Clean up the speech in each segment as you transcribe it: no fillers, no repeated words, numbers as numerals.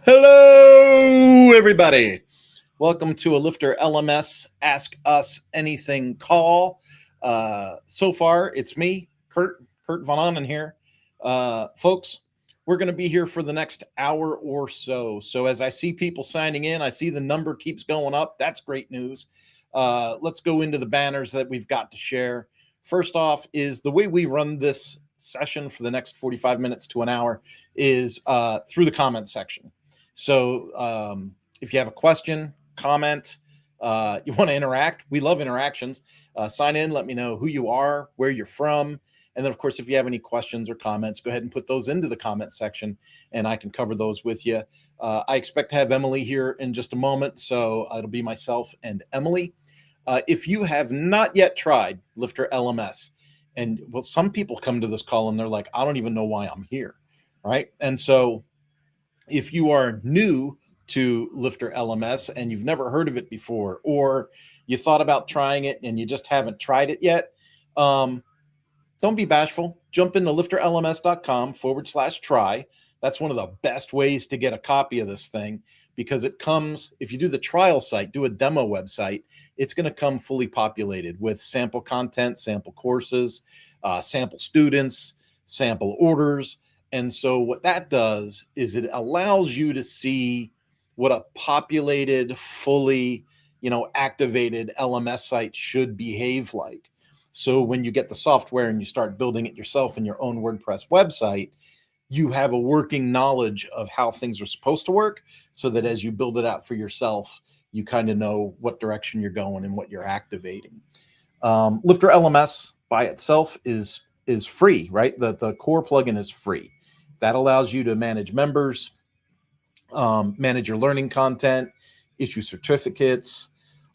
Hello, everybody. Welcome to a Lifter LMS Ask Us Anything call. So far, it's me, Kurt Von Onen here. Folks, we're going to be here for the next hour or so. So as I see people signing in, I see the number keeps going up. That's great news. Let's go into the banners that we've got to share. First off is the way we run this session for the next 45 minutes to an hour is through the comment section. So if you have a question, comment, you want to interact, we love interactions. Sign in, let me know who you are, where you're from. And then, of course, if you have any questions or comments, go ahead and put those into the comment section and I can cover those with you. I expect to have Emily here in just a moment, so it'll be myself and Emily. If you have not yet tried Lifter LMS, and well, some people come to this call and they're like, I don't even know why I'm here, right? And so if you are new to Lifter LMS and you've never heard of it before, or you thought about trying it and you just haven't tried it yet, don't be bashful. Jump into lifterlms.com/try. That's one of the best ways to get a copy of this thing because it comes, if you do the trial site, do a demo website, it's going to come fully populated with sample content, sample courses, sample students, sample orders. And so what that does is it allows you to see what a populated, fully, activated LMS site should behave like. So when you get the software and you start building it yourself in your own WordPress website, you have a working knowledge of how things are supposed to work so that as you build it out for yourself, you kind of know what direction you're going and what you're activating. Lifter LMS by itself is free, right? The core plugin is free. That allows you to manage members, manage your learning content, issue certificates.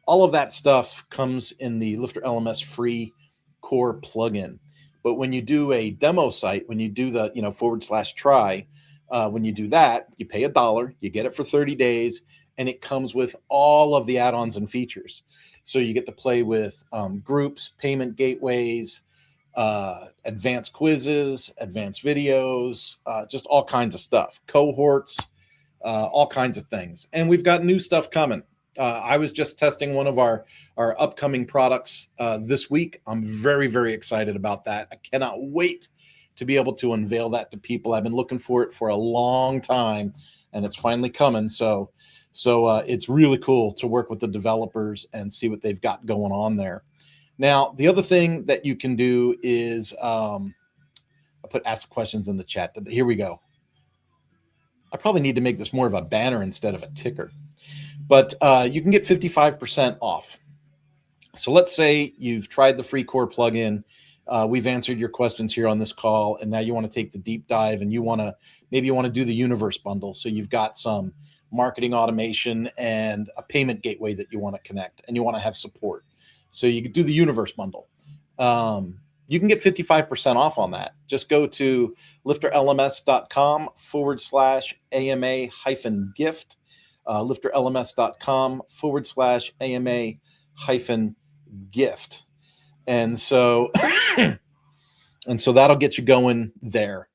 All of that stuff comes in the Lifter LMS free core plugin. But when you do a demo site, when you do the /try, when you do that, you pay $1, you get it for 30 days, and it comes with all of the add-ons and features. So you get to play with groups, payment gateways, advanced quizzes, advanced videos, just all kinds of stuff, cohorts, all kinds of things. And we've got new stuff coming. I was just testing one of our upcoming products this week. I'm very, very excited about that. I cannot wait to be able to unveil that to people. I've been looking for it for a long time, and it's finally coming. So it's really cool to work with the developers and see what they've got going on there. Now, the other thing that you can do is I put ask questions in the chat. Here we go. I probably need to make this more of a banner instead of a ticker. But you can get 55% off. So let's say you've tried the free core plugin. We've answered your questions here on this call, and now you want to take the deep dive and maybe you want to do the universe bundle. So you've got some marketing automation and a payment gateway that you want to connect, and you want to have support. So you could do the universe bundle. You can get 55% off on that. Just go to lifterlms.com/AMA-gift, lifterlms.com/AMA-gift. And so, that'll get you going there.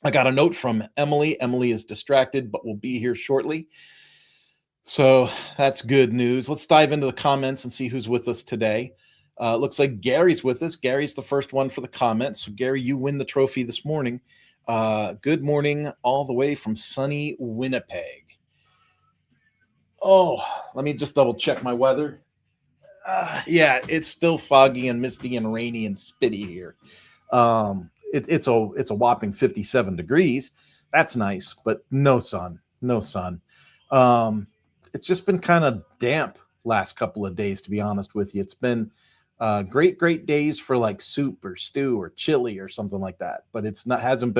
I got a note from Emily. Emily is distracted, but will be here shortly. So that's good news. Let's dive into the comments and see who's with us today. Looks like Gary's with us. Gary's the first one for the comments. So Gary, you win the trophy this morning. Good morning all the way from sunny Winnipeg. Oh, let me just double check my weather. Yeah, it's still foggy and misty and rainy and spitty here. It's a whopping 57 degrees. That's nice, but no sun. It's just been kind of damp last couple of days, to be honest with you. It's been great days for like soup or stew or chili or something like that, but hasn't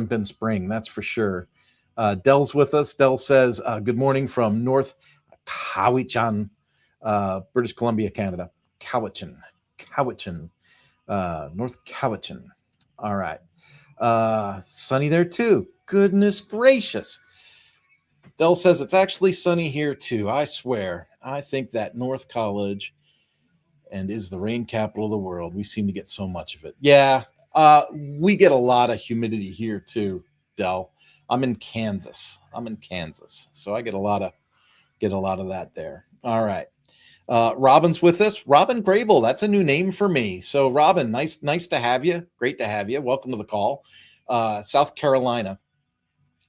been spring, that's for sure. Dell's with us. Dell says, good morning from North Cowichan, British Columbia, Canada. Cowichan, North Cowichan. All right. Sunny there too. Goodness gracious. Dell says it's actually sunny here too. I swear. I think that North College and is the rain capital of the world. We seem to get so much of it. Yeah, we get a lot of humidity here too, Del. I'm in Kansas, so I get a lot of that there. All right. Robin's with us. Robin Grable, that's a new name for me. So Robin, nice to have you. Great to have you. Welcome to the call. South Carolina.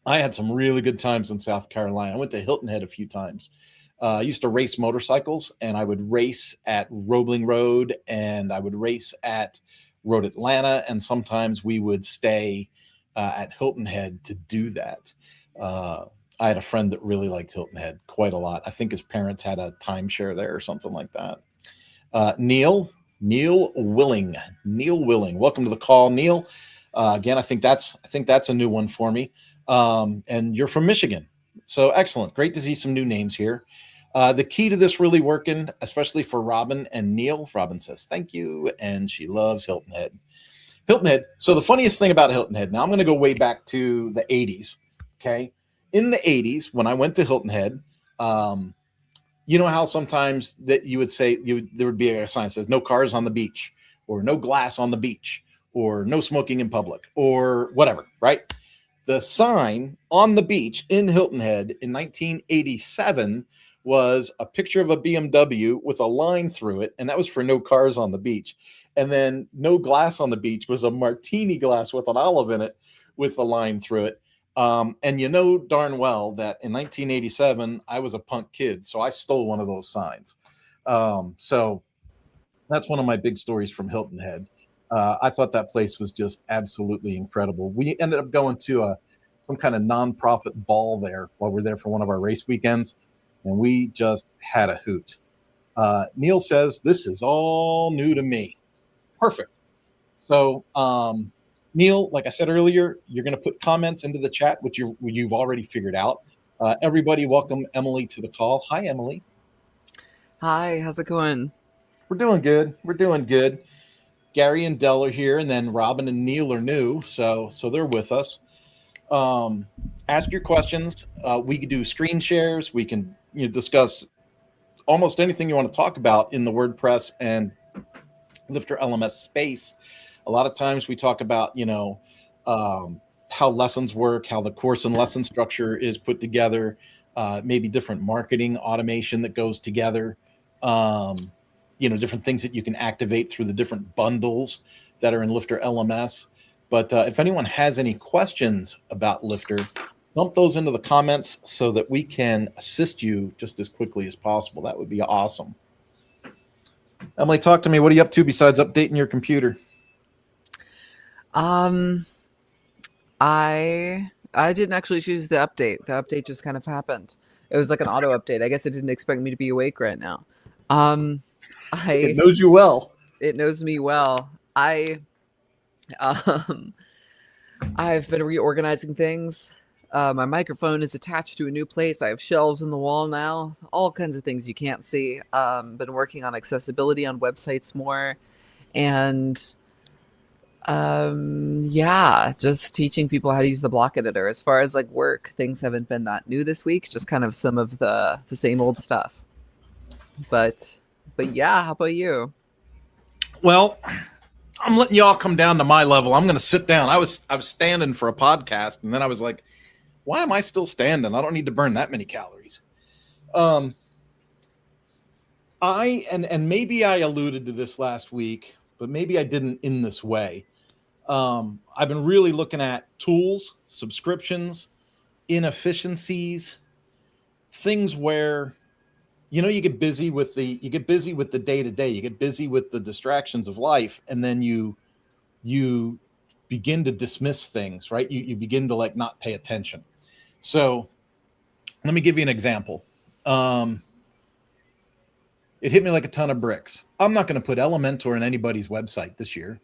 I had some really good times in South Carolina. I went to Hilton Head a few times. I used to race motorcycles, and I would race at Roebling Road, and I would race at Road Atlanta, and sometimes we would stay at Hilton Head to do that. I had a friend that really liked Hilton Head quite a lot. I think his parents had a timeshare there or something like that. Neil Willing. Welcome to the call, Neil. Again, I think that's a new one for me. And you're from Michigan. So excellent. Great to see some new names here. The key to this really working, especially for Robin and Neil. Robin says, thank you. And she loves Hilton Head. So the funniest thing about Hilton Head, now I'm going to go way back to the 80s. Okay. In the 80s, when I went to Hilton Head, you know how sometimes that you would say there would be a sign that says no cars on the beach, or no glass on the beach, or no smoking in public, or whatever, right? The sign on the beach in Hilton Head in 1987 was a picture of a BMW with a line through it, and that was for no cars on the beach. And then no glass on the beach was a martini glass with an olive in it with a line through it. And you know darn well that in 1987, I was a punk kid, so I stole one of those signs. So that's one of my big stories from Hilton Head. I thought that place was just absolutely incredible. We ended up going to some kind of nonprofit ball there while we're there for one of our race weekends, and we just had a hoot. Neil says, this is all new to me. Perfect. So, Neil, like I said earlier, you're going to put comments into the chat, which you've already figured out. Everybody, welcome Emily to the call. Hi, Emily. Hi, how's it going? We're doing good. Gary and Dell are here, and then Robin and Neil are new, so they're with us. Ask your questions. We can do screen shares. We can discuss almost anything you want to talk about in the WordPress and LifterLMS space. A lot of times we talk about, how lessons work, how the course and lesson structure is put together, maybe different marketing automation that goes together, different things that you can activate through the different bundles that are in LifterLMS. But if anyone has any questions about Lifter, dump those into the comments so that we can assist you just as quickly as possible. That would be awesome. Emily, talk to me. What are you up to besides updating your computer? I didn't actually choose the update. The update just kind of happened. It was like an auto update. I guess it didn't expect me to be awake right now. It knows you well. It knows me well. I've been reorganizing things. My microphone is attached to a new place. I have shelves in the wall now. All kinds of things you can't see. Been working on accessibility on websites more, and just teaching people how to use the block editor. As far as like work, things haven't been that new this week. Just kind of some of the same old stuff. But yeah, how about you? Well, I'm letting y'all come down to my level. I'm going to sit down. I was standing for a podcast, and then I was like, why am I still standing? I don't need to burn that many calories. And maybe I alluded to this last week, but maybe I didn't in this way. I've been really looking at tools, subscriptions, inefficiencies, things where you get busy with the day-to-day, you get busy with the distractions of life, and then you begin to dismiss things, right? You begin to like not pay attention. So let me give you an example. It hit me like a ton of bricks. I'm not going to put Elementor in anybody's website this year,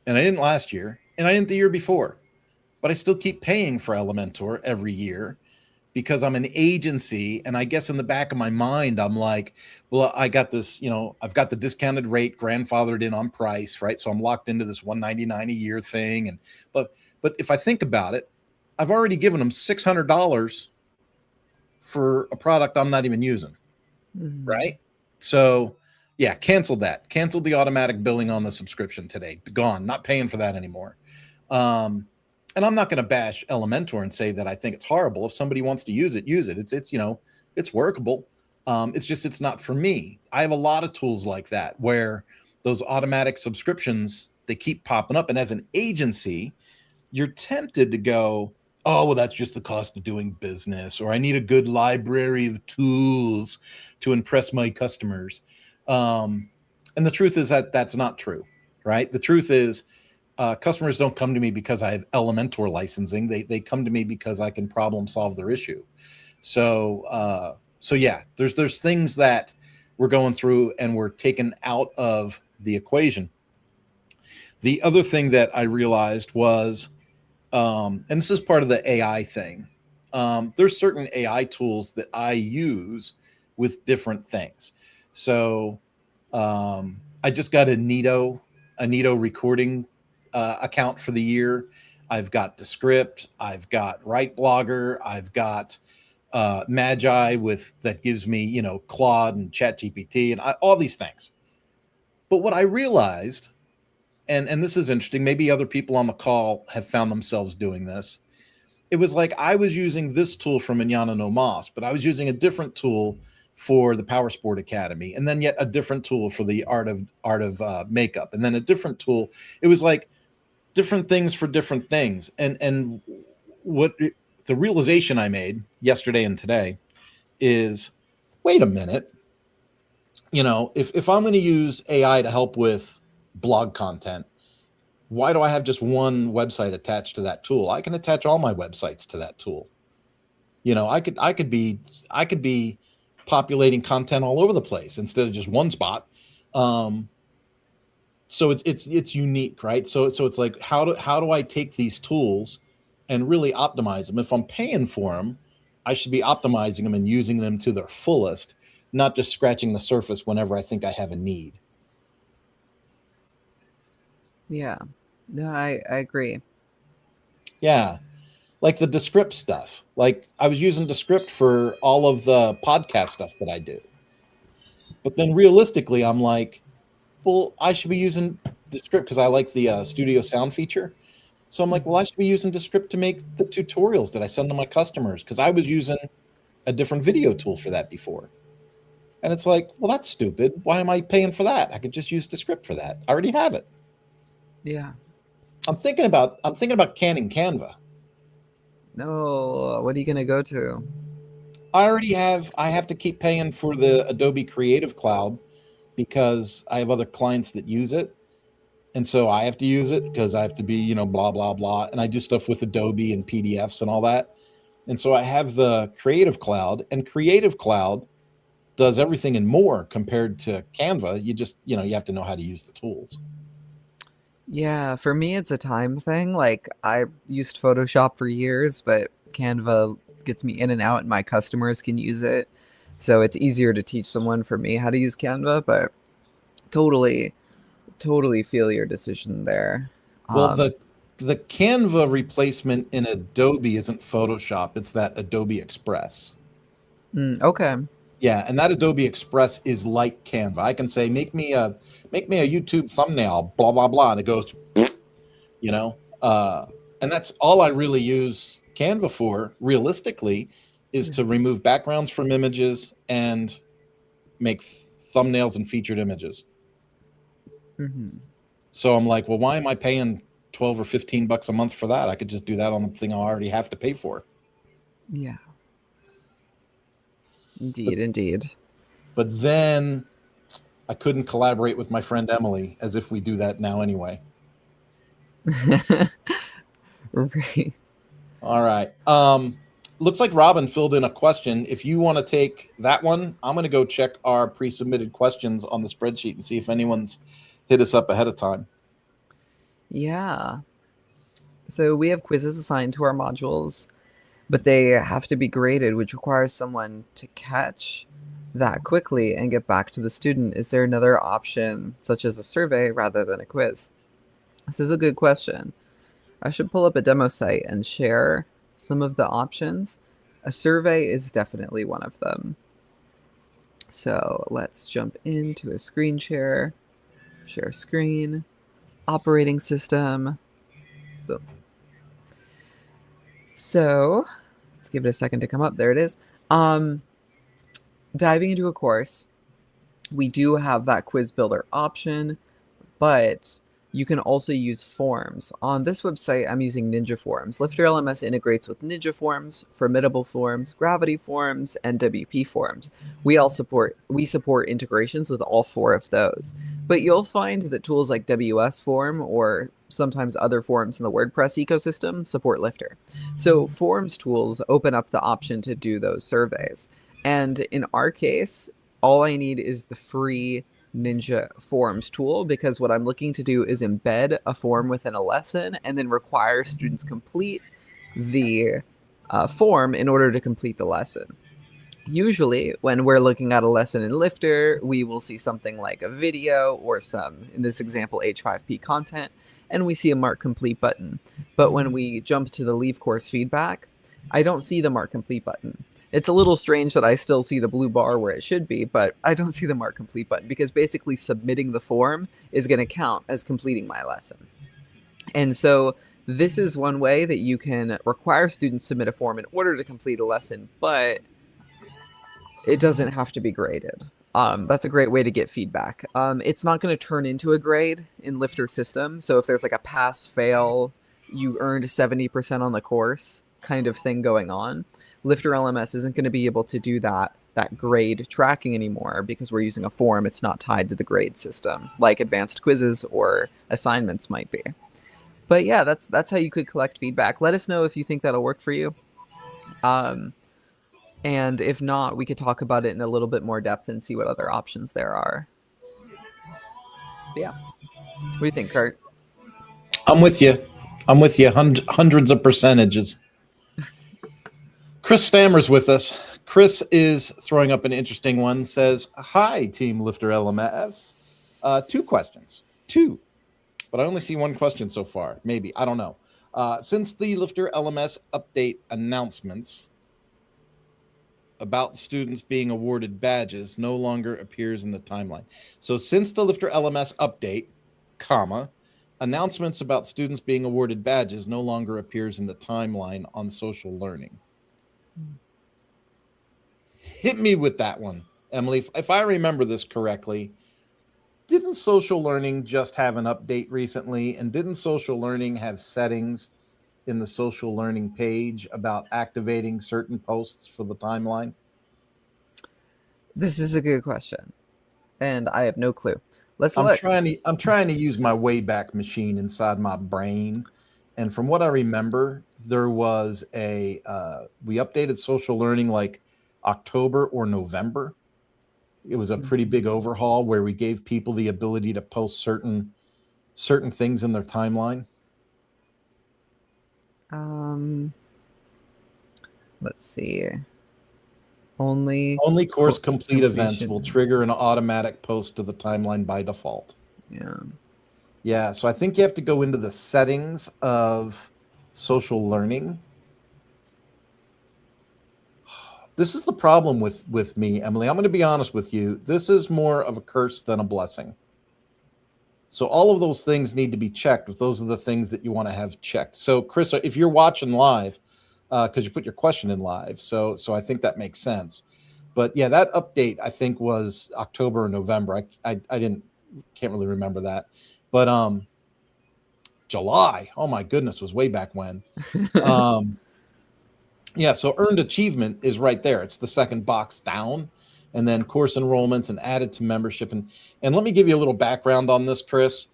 and I didn't last year, and I didn't the year before, but I still keep paying for Elementor every year because I'm an agency. And I guess in the back of my mind, I'm like, well, I got this, I've got the discounted rate grandfathered in on price, right? So I'm locked into this $199 a year thing. But if I think about it, I've already given them $600 for a product I'm not even using, right? So Yeah, canceled that. Canceled the automatic billing on the subscription today. Gone. Not paying for that anymore. And I'm not going to bash Elementor and say that I think it's horrible. If somebody wants to use it, use it. It's it's workable. It's just it's not for me. I have a lot of tools like that where those automatic subscriptions, they keep popping up, and as an agency, you're tempted to go, oh, well, that's just the cost of doing business, or I need a good library of tools to impress my customers. And the truth is that that's not true, right? The truth is customers don't come to me because I have Elementor licensing. They come to me because I can problem solve their issue. So yeah, there's things that we're going through and we're taken out of the equation. The other thing that I realized was, and this is part of the AI thing. There's certain AI tools that I use with different things. So I just got a Nito recording account for the year. I've got Descript, I've got Write Blogger, I've got Magi with that gives me Claude and ChatGPT and all these things. But what I realized, and this is interesting, maybe other people on the call have found themselves doing this. It was like I was using this tool from Manana No Mas, but I was using a different tool for the Power Sport Academy, and then yet a different tool for the art of makeup, and then a different tool. It was like different things for different things. And what the realization I made yesterday and today is, wait a minute, if I'm going to use AI to help with blog content, why do I have just one website attached to that tool? I can attach all my websites to that tool. I could be populating content all over the place instead of just one spot. So it's unique, right? So it's like, how do I take these tools and really optimize them? If I'm paying for them, I should be optimizing them and using them to their fullest, not just scratching the surface whenever I think I have a need. Yeah. No, I agree. Yeah. Like the Descript stuff. Like I was using Descript for all of the podcast stuff that I do. But then realistically, I'm like, well, I should be using Descript because I like the studio sound feature. So I'm like, well, I should be using Descript to make the tutorials that I send to my customers because I was using a different video tool for that before. And it's like, well, that's stupid. Why am I paying for that? I could just use Descript for that. I already have it. Yeah. I'm thinking about canning Canva. No, what are you gonna go to? I have to keep paying for the Adobe Creative Cloud because I have other clients that use it. And so I have to use it because I have to be, blah, blah, blah. And I do stuff with Adobe and PDFs and all that. And so I have the Creative Cloud, and Creative Cloud does everything and more compared to Canva. You just, you have to know how to use the tools. Yeah, for me, it's a time thing. Like, I used Photoshop for years, but Canva gets me in and out, and my customers can use it. So it's easier to teach someone for me how to use Canva, but totally, totally feel your decision there. Well, Um, the Canva replacement in Adobe isn't Photoshop. It's that Adobe Express. okay. Yeah, and that Adobe Express is like Canva. I can say, make me a YouTube thumbnail, blah blah blah, and it goes, you know. And that's all I really use Canva for, realistically, is to remove backgrounds from images and make thumbnails and featured images. Hmm. So I'm like, well, why am I paying 12 or 15 bucks a month for that? I could just do that on the thing I already have to pay for. Yeah, But indeed, indeed. but then I couldn't collaborate with my friend Emily as if we do that now anyway. Right. All right. Looks like Robin filled in a question. If you want to take that one, I'm going to go check our pre-submitted questions on the spreadsheet and see if anyone's hit us up ahead of time. Yeah. So we have quizzes assigned to our modules, but they have to be graded, which requires someone to catch that quickly and get back to the student. Is there another option, such as a survey rather than a quiz? This is a good question. I should pull up a demo site and share some of the options. A survey is definitely one of them. So let's jump into a screen share screen, operating system. Boom. So let's give it a second to come up. There it is. Diving into a course, we do have that quiz builder option, but you can also use forms. On this website, I'm using Ninja Forms. LifterLMS integrates with Ninja Forms, Formidable Forms, Gravity Forms, and WP Forms. We support integrations with all 4 of those. But you'll find that tools like WS Form or sometimes other forms in the WordPress ecosystem support Lifter. So forms tools open up the option to do those surveys. And in our case, all I need is the free Ninja Forms tool, because what I'm looking to do is embed a form within a lesson and then require students complete the form in order to complete the lesson. Usually, when we're looking at a lesson in Lifter, we will see something like a video or some, in this example, H5P content, and we see a Mark Complete button. But when we jump to the Leave Course Feedback, I don't see the Mark Complete button. It's a little strange that I still see the blue bar where it should be, but I don't see the Mark Complete button, because basically submitting the form is going to count as completing my lesson. And so this is one way that you can require students submit a form in order to complete a lesson, but it doesn't have to be graded. That's a great way to get feedback. It's not going to turn into a grade in Lifter system. So if there's like a pass fail, you earned 70% on the course kind of thing going on, Lifter LMS isn't going to be able to do that grade tracking anymore, because we're using a form. It's not tied to the grade system like advanced quizzes or assignments might be. But yeah, that's how you could collect feedback. Let us know if you think that'll work for you. And if not, we could talk about it in a little bit more depth and see what other options there are. But yeah. What do you think, Kurt? I'm with you. Hundreds of percentages. Chris Stammer's with us. Chris is throwing up an interesting one. Says, "Hi, Team Lifter LMS. 2 questions. 2. But I only see 1 question so far. Maybe. I don't know. Since the Lifter LMS update announcements about students being awarded badges no longer appears in the timeline. So since the Lifter LMS update, comma, announcements about students being awarded badges no longer appears in the timeline on social learning." Hit me with that one, Emily. If I remember this correctly, didn't social learning just have an update recently? And didn't social learning have settings in the social learning page about activating certain posts for the timeline? This is a good question, and I have no clue. Let's I'm look. trying to use my Wayback Machine inside my brain, and from what I remember, there was we updated social learning like October or November. It was a pretty big overhaul where we gave people the ability to post certain things in their timeline. Let's see. Only course complete events will trigger an automatic post to the timeline by default. Yeah. So I think you have to go into the settings of social learning. This is the problem with me, Emily. I'm going to be honest with you. This is more of a curse than a blessing. So all of those things need to be checked if those are the things that you want to have checked. So Chris, if you're watching live, because you put your question in live, so I think that makes sense. But yeah, that update I think was October or November. I can't really remember that. But July, oh my goodness, was way back when. Yeah, so earned achievement is right there. It's the second box down, and then course enrollments and added to membership. And let me give you a little background on this, Chris.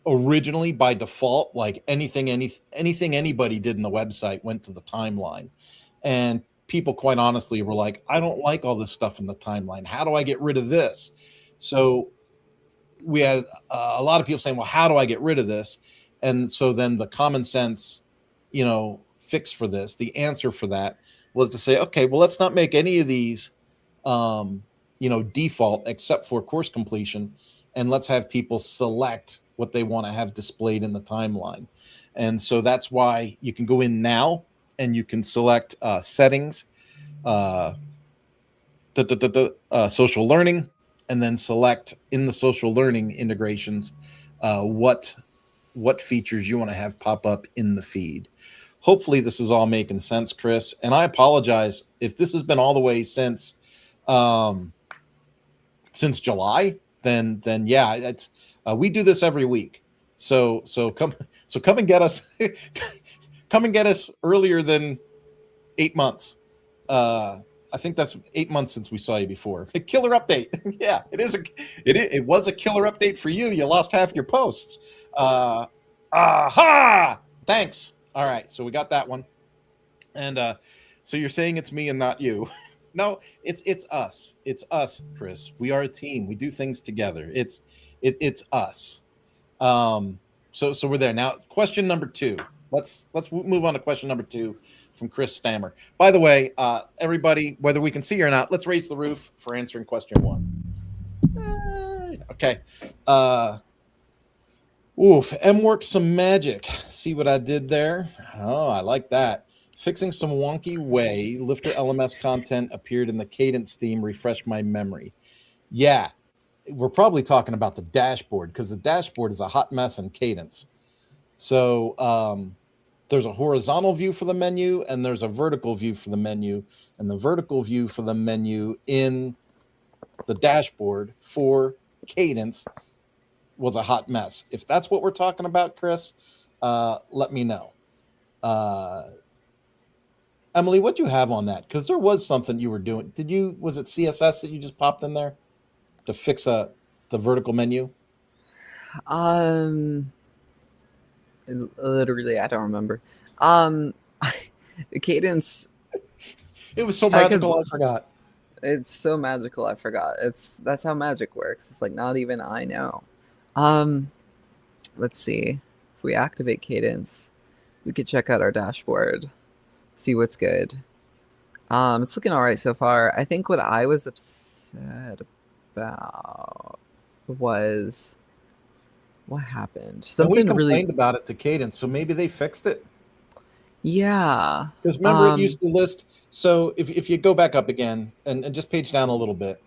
Originally, by default, like anything anybody did in the website went to the timeline, and people, quite honestly, were like, "I don't like all this stuff in the timeline. How do I get rid of this?" So we had a lot of people saying, "Well, how do I get rid of this?" And so then the common sense, fix for this, the answer for that was to say, okay, well, let's not make any of these, default except for course completion, and let's have people select what they want to have displayed in the timeline. And so that's why you can go in now and you can select settings, social learning, and then select in the social learning integrations what features you want to have pop up in the feed. Hopefully this is all making sense, Chris. And I apologize if this has been all the way since July. Then yeah, it's we do this every week. So come and get us. Come and get us earlier than 8 months. I think that's 8 months since we saw you before. A killer update. Yeah, it was a killer update for you. You lost half your posts. Aha! Thanks. All right, so we got that one. And so you're saying it's me and not you. No, it's us. It's us, Chris. We are a team. We do things together. It's us. So we're there. Now, question number 2. Let's move on to question number 2 from Chris Stammer. By the way, everybody, whether we can see or not, let's raise the roof for answering question 1. Okay. M worked some magic. See what I did there? Oh, I like that. Fixing some wonky way. LifterLMS content appeared in the Cadence theme. Refresh my memory. Yeah, we're probably talking about the dashboard because the dashboard is a hot mess in Cadence. So there's a horizontal view for the menu and there's a vertical view for the menu. And the vertical view for the menu in the dashboard for Cadence was a hot mess. If that's what we're talking about, Chris, let me know. Emily, what do you have on that? Because there was something you were doing. Was it CSS that you just popped in there to fix the vertical menu? Literally, I don't remember. Cadence. It was so magical, I forgot. It's so magical, I forgot. That's how magic works. It's like not even I know. Let's see. If we activate Cadence, we could check out our dashboard, see what's good. It's looking all right so far. I think what I was upset about was what happened. Something and we complained about it to Cadence, so maybe they fixed it. Yeah. Because remember, it used to list. So if you go back up again and just page down a little bit,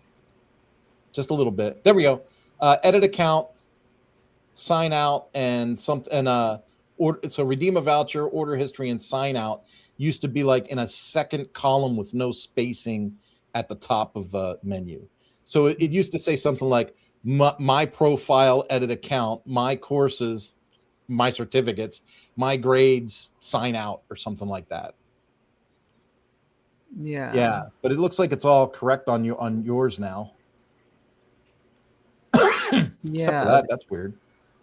just a little bit. There we go. Edit account, sign out, and so redeem a voucher, order history, and sign out used to be like in a second column with no spacing at the top of the menu. So it used to say something like my profile, edit account, my courses, my certificates, my grades, sign out, or something like that. Yeah, but it looks like it's all correct on yours now. Yeah, except for that, that's weird.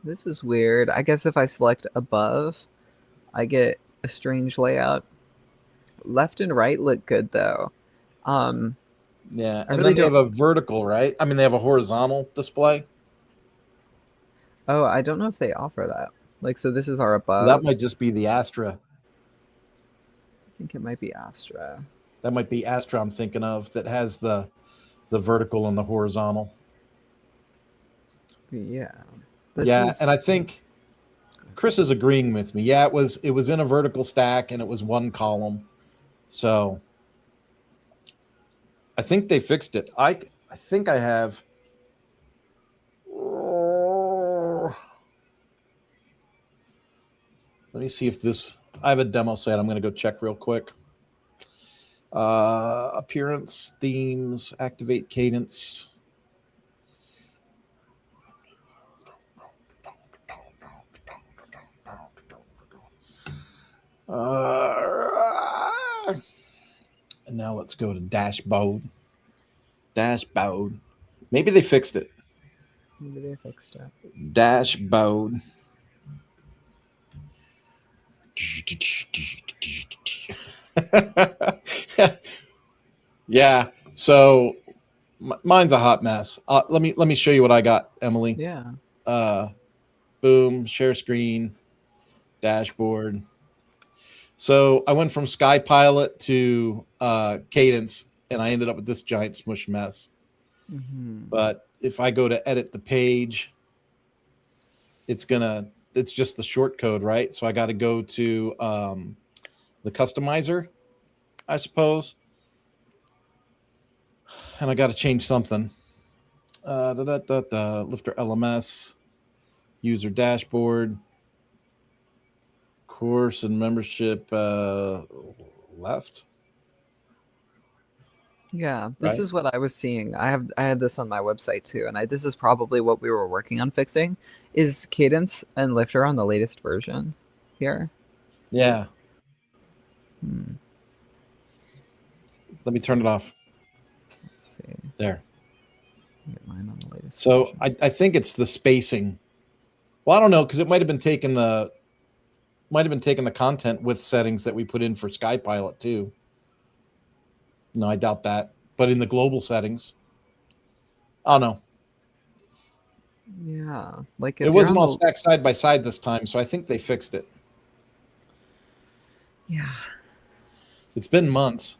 This is weird. I guess if I select above, I get a strange layout. Left and right look good though. Yeah, and then they have a vertical, right? I mean, they have a horizontal display. Oh, I don't know if they offer that. Like, so this is our above. That might just be the Astra. I think it might be Astra. That might be Astra I'm thinking of that has the vertical and the horizontal. Yeah. And I think Chris is agreeing with me. Yeah, it was in a vertical stack and it was one column. So I think they fixed it. I think I have. Let me see if I have a demo set. I'm going to go check real quick. Appearance, themes, activate Cadence. And now let's go to dashboard. Maybe they fixed it. Dashboard. Yeah. So mine's a hot mess. Let me show you what I got, Emily. Yeah. Boom. Share screen. Dashboard. So I went from SkyPilot to Cadence, and I ended up with this giant smush mess. Mm-hmm. But if I go to edit the page, it's just the short code, right? So I got to go to the customizer, I suppose. And I got to change something. Lifter LMS, user dashboard, course and membership left. Yeah, this Right? is what I was seeing. I had this on my website too, and this is probably what we were working on fixing. Is Cadence and Lifter on the latest version here? Yeah. Hmm, Let me turn it off. let's see. There. Get mine on the latest So version. I think it's the spacing. Well, I don't know, because it might have been taking the content with settings that we put in for SkyPilot too. No, I doubt that. But in the global settings, I don't know. Yeah, like It if you're wasn't on all the stacked side by side this time, so I think they fixed it. yeah. It's been months.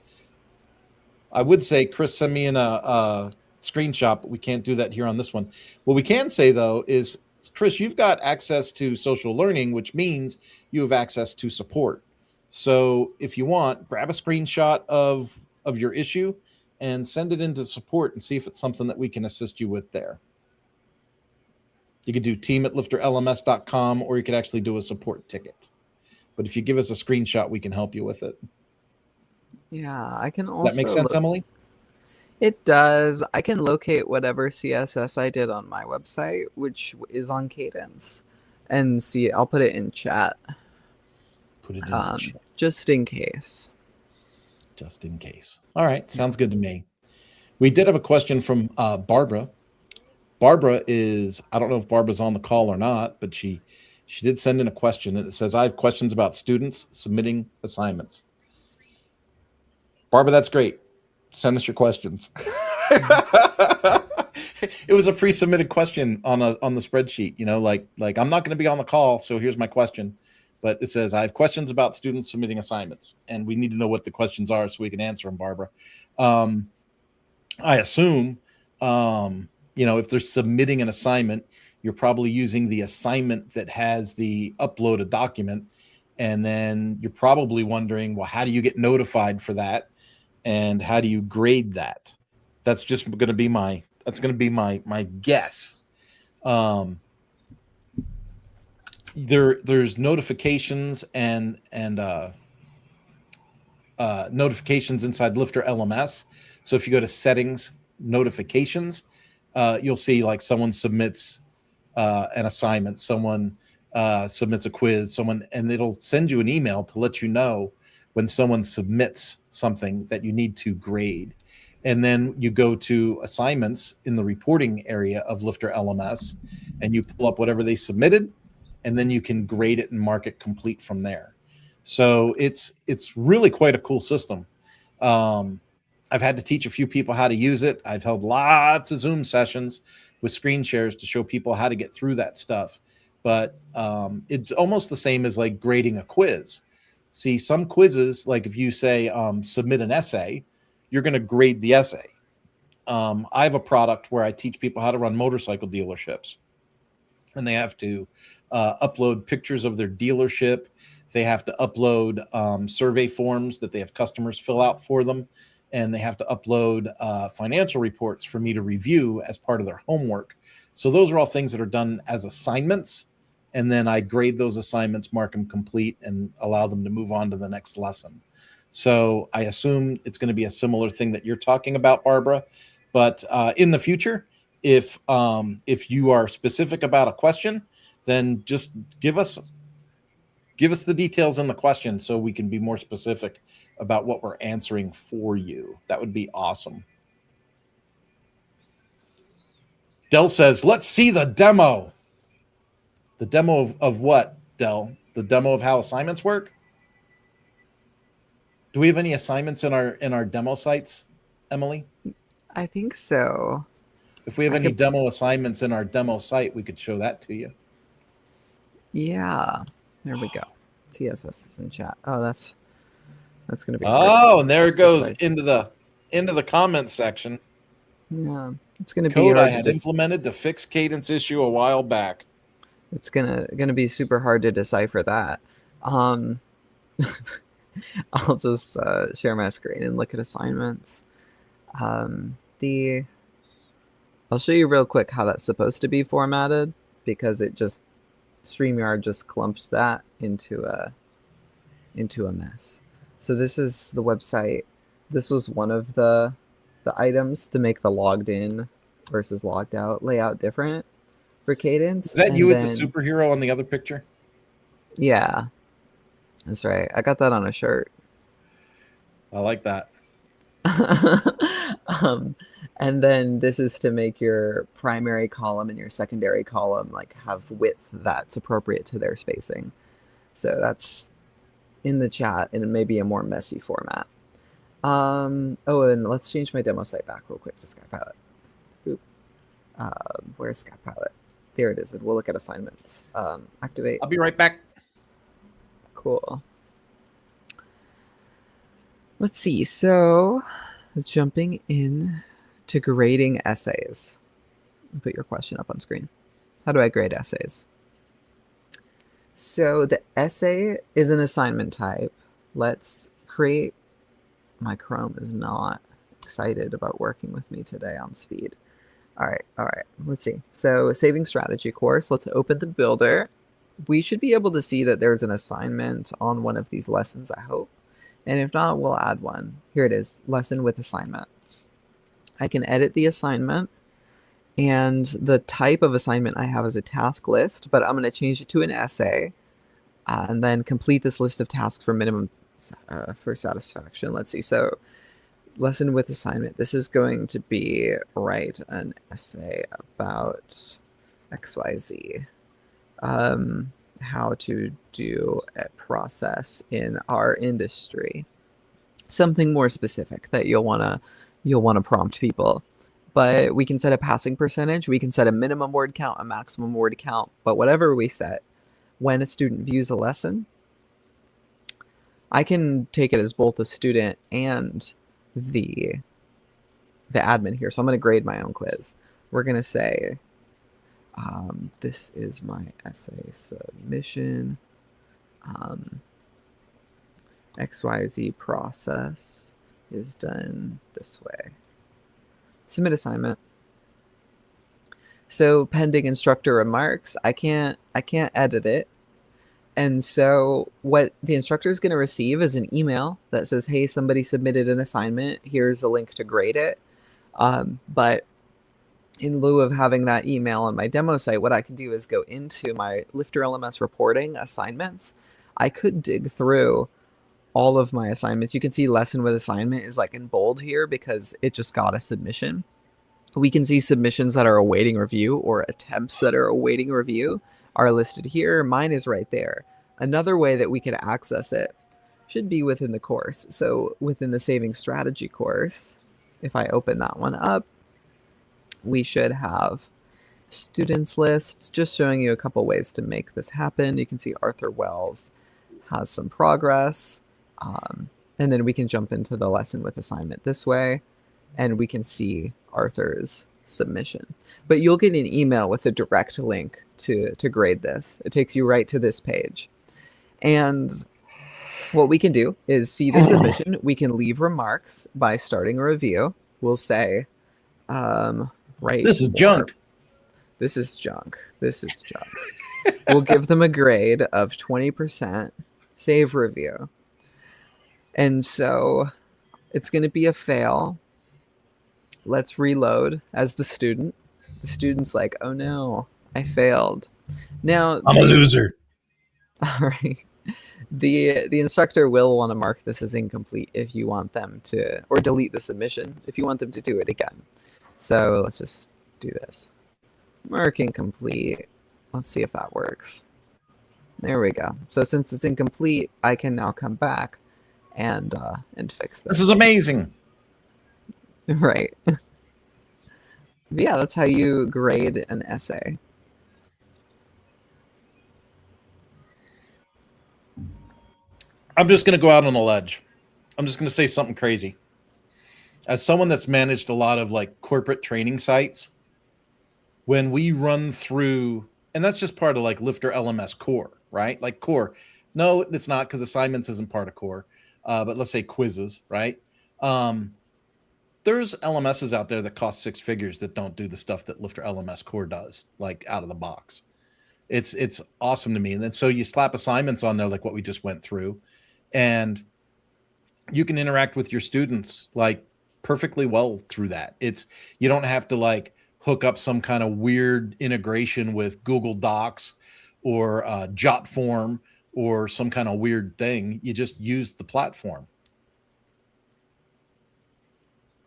I would say, Chris, send me in a screenshot, but we can't do that here on this one. What we can say, though, is, Chris, you've got access to social learning, which means you have access to support. So if you want, grab a screenshot of your issue and send it into support and see if it's something that we can assist you with there. You could do team@lifterlms.com, or you could actually do a support ticket. But if you give us a screenshot, we can help you with it. Yeah, I can Does that make also sense, Emily? It does. I can locate whatever CSS I did on my website, which is on Cadence, and see. I'll put it in chat, Put it in the chat. just in case. Just in case. All right, sounds good to me. We did have a question from Barbara. Barbara is, I don't know if Barbara's on the call or not, but she did send in a question, and it says, I have questions about students submitting assignments. Barbara, that's great. Send us your questions. It was a pre-submitted question on the spreadsheet, like I'm not going to be on the call, so here's my question. But it says, I have questions about students submitting assignments, and we need to know what the questions are so we can answer them, Barbara. I assume, if they're submitting an assignment, you're probably using the assignment that has the upload a document. And then you're probably wondering, well, how do you get notified for that? And how do you grade that? That's just going to be my guess. There's notifications and notifications inside LifterLMS. So if you go to settings, notifications, you'll see like someone submits an assignment, someone submits a quiz, and it'll send you an email to let you know when someone submits something that you need to grade. And then you go to assignments in the reporting area of LifterLMS, and you pull up whatever they submitted, and then you can grade it and mark it complete from there. So it's really quite a cool system. I've had to teach a few people how to use it. I've held lots of Zoom sessions with screen shares to show people how to get through that stuff. But it's almost the same as like grading a quiz. See, some quizzes, like if you say submit an essay, you're going to grade the essay. I have a product where I teach people how to run motorcycle dealerships, and they have to upload pictures of their dealership. They have to upload survey forms that they have customers fill out for them, and they have to upload financial reports for me to review as part of their homework. So those are all things that are done as assignments, and then I grade those assignments, mark them complete, and allow them to move on to the next lesson. So I assume it's going to be a similar thing that you're talking about, Barbara. But in the future, if you are specific about a question, then just give us the details in the question so we can be more specific about what we're answering for you. That would be awesome. Dell says, let's see the demo. The demo of what, Dell? The demo of how assignments work? Do we have any assignments in our demo sites, Emily? I think so. If we have any demo assignments in our demo site, we could show that to you. Yeah, there we go. CSS is in chat. Oh, that's going to be. Oh, and there it goes into the comment section. Yeah, it's going to be code hard I had implemented to fix Cadence issue a while back. It's gonna be super hard to decipher that. I'll just share my screen and look at assignments. The I'll show you real quick how that's supposed to be formatted, because StreamYard just clumped that into a mess. So this is the website. This was one of the items to make the logged in versus logged out layout different for Cadence. Is that And you as a then, superhero on the other picture? yeah, that's right. I got that on a shirt. I like that. um, and then this is to make your primary column and your secondary column like have width that's appropriate to their spacing. So that's in the chat in maybe a more messy format. Oh, and let's change my demo site back real quick to SkyPilot. Oop. Where's SkyPilot? There it is. And we'll look at assignments. Activate. I'll be right back. Cool. Let's see. So jumping in to grading essays. Put your question up on screen. How do I grade essays? So the essay is an assignment type. Let's create. My Chrome is not excited about working with me today on speed. All right. Let's see. So saving strategy course. Let's open the builder. We should be able to see that there's an assignment on one of these lessons, I hope. And if not, we'll add one. Here it is, lesson with assignment. I can edit the assignment, and the type of assignment I have is a task list, but I'm going to change it to an essay, and then complete this list of tasks for minimum for satisfaction. Let's see. So lesson with assignment. This is going to be write an essay about XYZ. How to do a process in our industry. Something more specific that you'll want to prompt people. But we can set a passing percentage. We can set a minimum word count, a maximum word count. But whatever we set, when a student views a lesson, I can take it as both a student and the admin here. So I'm going to grade my own quiz. We're going to say, this is my essay submission. XYZ process is done this way. Submit assignment. So pending instructor remarks, I can't edit it. And so what the instructor is going to receive is an email that says, hey, somebody submitted an assignment. Here's a link to grade it. But in lieu of having that email on my demo site, what I can do is go into my LifterLMS reporting assignments. I could dig through all of my assignments. You can see lesson with assignment is like in bold here because it just got a submission. We can see submissions that are awaiting review or attempts that are awaiting review are listed here. Mine is right there. Another way that we could access it should be within the course. So within the saving strategy course, if I open that one up, we should have students list, just showing you a couple ways to make this happen. You can see Arthur Wells has some progress. And then we can jump into the lesson with assignment this way, and we can see Arthur's submission. But you'll get an email with a direct link to grade this. It takes you right to this page. And what we can do is see the submission. We can leave remarks by starting a review. We'll say, right. This is junk. This is junk. This is junk. We'll give them a grade of 20%, save review. And so it's going to be a fail. Let's reload as the student. The student's like, oh no, I failed. Now I'm a loser. All right. The instructor will want to mark this as incomplete if you want them to, or delete the submission if you want them to do it again. So let's just do this. Mark incomplete. Let's see if that works. There we go. So since it's incomplete, I can now come back and fix this. This is amazing. Right. Yeah, that's how you grade an essay. I'm just going to go out on a ledge. I'm just going to say something crazy. As someone that's managed a lot of like corporate training sites, when we run through, and that's just part of like LifterLMS core, right? Like core. No, it's not, because assignments isn't part of core. But let's say quizzes, right? The there's LMSs out there that cost 6 figures that don't do the stuff that LifterLMS Core does, like out of the box. It's awesome to me. And then so you slap assignments on there like what we just went through, and you can interact with your students like perfectly well through that. You don't have to like hook up some kind of weird integration with Google Docs or Jotform or some kind of weird thing. You just use the platform.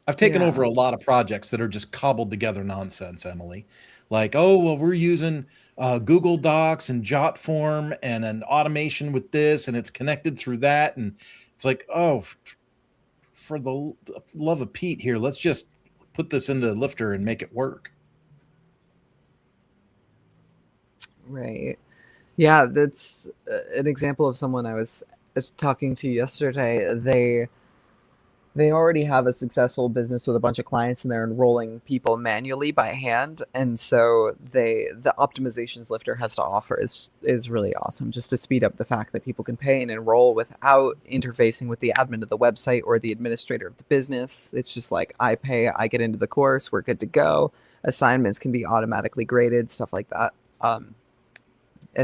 I've taken over a lot of projects that are just cobbled together nonsense, Emily. Like, oh, well, we're using Google Docs and Jotform and an automation with this, and it's connected through that. And it's like, oh, for the love of Pete here, let's just put this into Lifter and make it work. Right. Yeah, that's an example of someone I was talking to yesterday. They already have a successful business with a bunch of clients, and they're enrolling people manually by hand. And so the optimizations Lifter has to offer is really awesome, just to speed up the fact that people can pay and enroll without interfacing with the admin of the website or the administrator of the business. It's just like, I pay, I get into the course, we're good to go. Assignments can be automatically graded, stuff like that.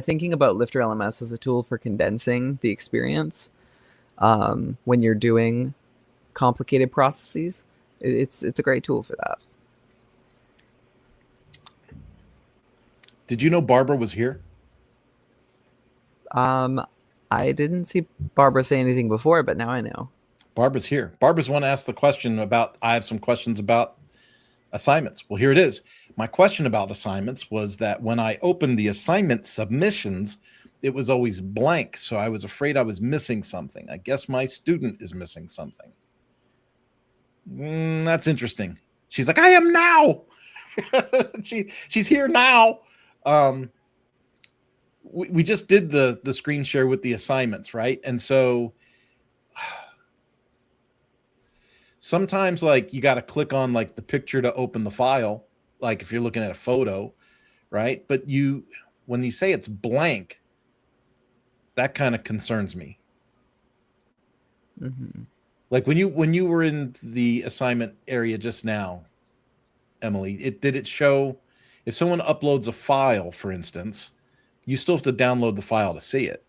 Thinking about LifterLMS as a tool for condensing the experience when you're doing complicated processes, it's a great tool for that. Did you know Barbara was here? I didn't see Barbara say anything before, but now I know. Barbara's here. Barbara's one asked the question about, I have some questions about assignments. Well, here it is. My question about assignments was that when I opened the assignment submissions, it was always blank. So I was afraid I was missing something. I guess my student is missing something. That's interesting. She's like, I am now. She's here now. We just did the screen share with the assignments, right? And so sometimes like you got to click on like the picture to open the file, like if you're looking at a photo, right? But when you say it's blank, that kind of concerns me. Mm-hmm. Like when you were in the assignment area just now, Emily, did it show if someone uploads a file, for instance, you still have to download the file to see it?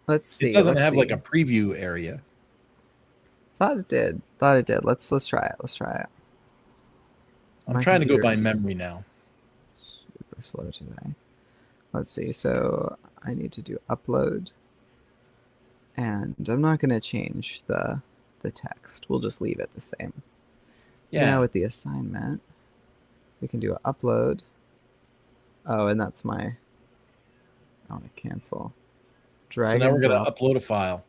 Let's see. It doesn't have like a preview area. Thought it did. Let's try it. Let's try it. I'm trying to go by memory now. Super slow today. Let's see. So I need to do upload. And I'm not going to change the text. We'll just leave it the same. Yeah. Now with the assignment, we can do an upload. Oh, and that's I want to cancel. Drag. So now we're going to upload a file.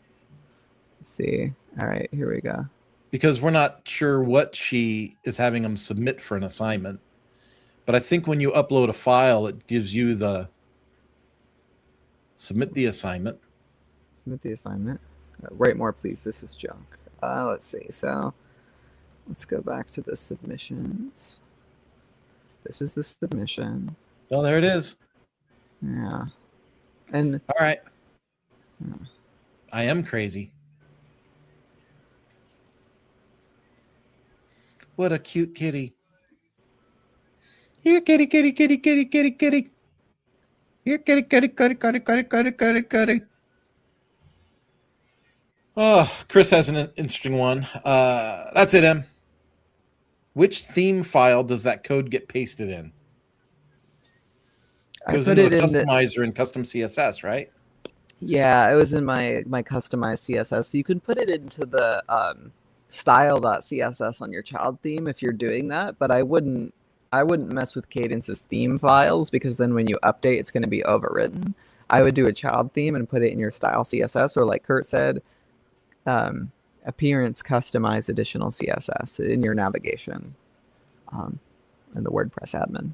Let's see. All right, here we go. Because we're not sure what she is having them submit for an assignment. But I think when you upload a file, it gives you the submit the assignment. Submit the assignment. Write more, please. This is junk. Let's see. So let's go back to the submissions. This is the submission. Oh, there it is. Yeah. And all right. I am crazy. What a cute kitty. Here, kitty, kitty, kitty, kitty, kitty, kitty. Here, kitty, kitty, kitty, kitty, kitty, kitty, kitty, kitty. Oh, Chris has an interesting one. That's it, Em. Which theme file does that code get pasted in? Goes into the customizer in custom CSS, right? Yeah, it was in my customized CSS. So you can put it into the style.css on your child theme if you're doing that, but I wouldn't mess with Cadence's theme files, because then when you update, it's going to be overwritten. I would do a child theme and put it in your style CSS, or like Kurt said, appearance customize additional CSS in your navigation in the WordPress admin.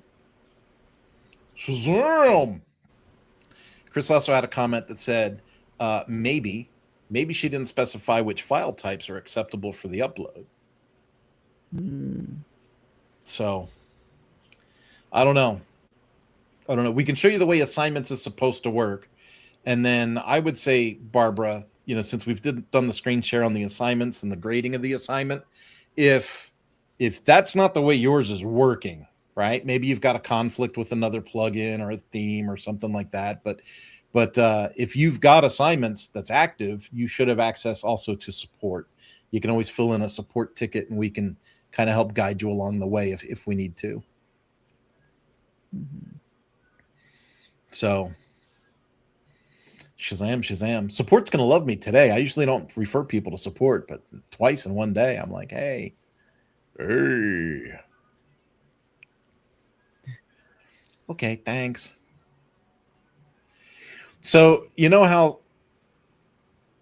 Shazam! Chris also had a comment that said, maybe she didn't specify which file types are acceptable for the upload. So I don't know. We can show you the way assignments is supposed to work. And then I would say, Barbara, since we've done the screen share on the assignments and the grading of the assignment, if that's not the way yours is working, right? Maybe you've got a conflict with another plugin or a theme or something like that. But if you've got assignments that's active, you should have access also to support. You can always fill in a support ticket, and we can kind of help guide you along the way if we need to. Mm-hmm. So Shazam. Support's going to love me today. I usually don't refer people to support, but twice in one day, I'm like, hey. Okay, thanks. So you know how,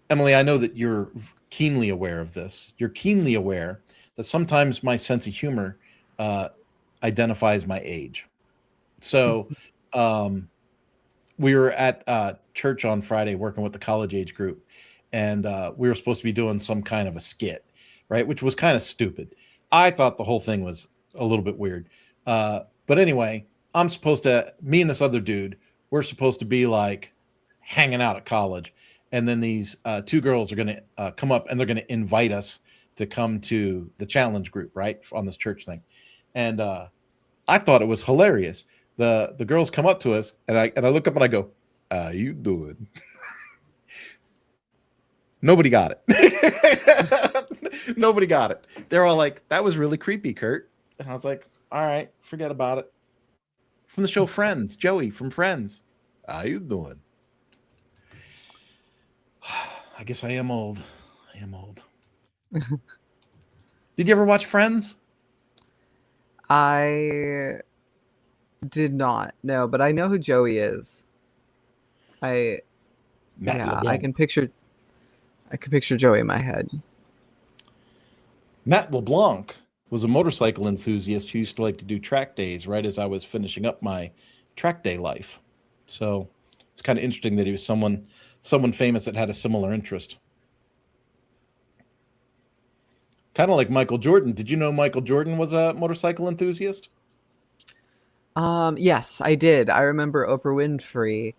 Emily, I know that you're keenly aware of this. You're keenly aware that sometimes my sense of humor identifies my age. So we were at church on Friday working with the college age group, and we were supposed to be doing some kind of a skit, right? Which was kind of stupid. I thought the whole thing was a little bit weird. But anyway, me and this other dude, we're supposed to be like hanging out at college. And then these two girls are going to come up, and they're going to invite us to come to the challenge group, right, on this church thing. And I thought it was hilarious. The girls come up to us, and I look up and I go, "How you doing?" Nobody got it. Nobody got it. They're all like, "That was really creepy, Kurt." And I was like, "All right, forget about it." From the show Friends, Joey from Friends. How you doing? I guess I am old. Did you ever watch Friends? I did not, no, but I know who Joey is. Matt LeBlanc. I can picture Joey in my head. Matt LeBlanc was a motorcycle enthusiast who used to like to do track days right as I was finishing up my track day life. So it's kind of interesting that he was someone famous that had a similar interest. Kind of like Michael Jordan. Did you know Michael Jordan was a motorcycle enthusiast? Yes, I did. I remember Oprah Winfrey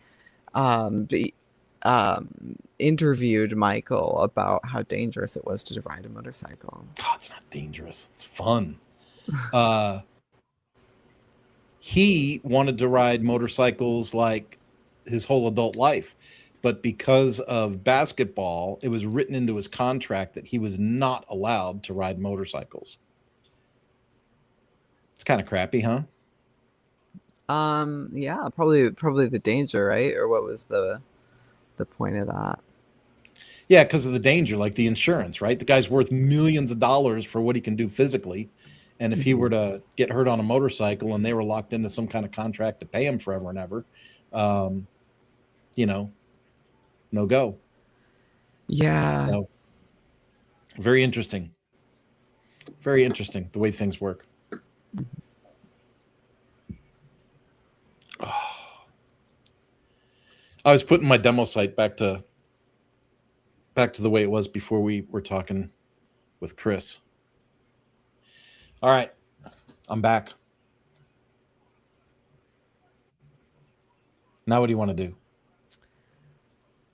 interviewed Michael about how dangerous it was to ride a motorcycle. God, it's not dangerous. It's fun. He wanted to ride motorcycles like his whole adult life, but because of basketball, it was written into his contract that he was not allowed to ride motorcycles. It's kind of crappy, huh? Yeah, probably the danger, right? Or what was the point of that? Yeah, because of the danger, like the insurance, right? The guy's worth millions of dollars for what he can do physically. And if he were to get hurt on a motorcycle and they were locked into some kind of contract to pay him forever and ever, no go. Yeah. So, very interesting. Very interesting the way things work. Oh. I was putting my demo site back to the way it was before we were talking with Chris. All right, I'm back. Now what do you want to do?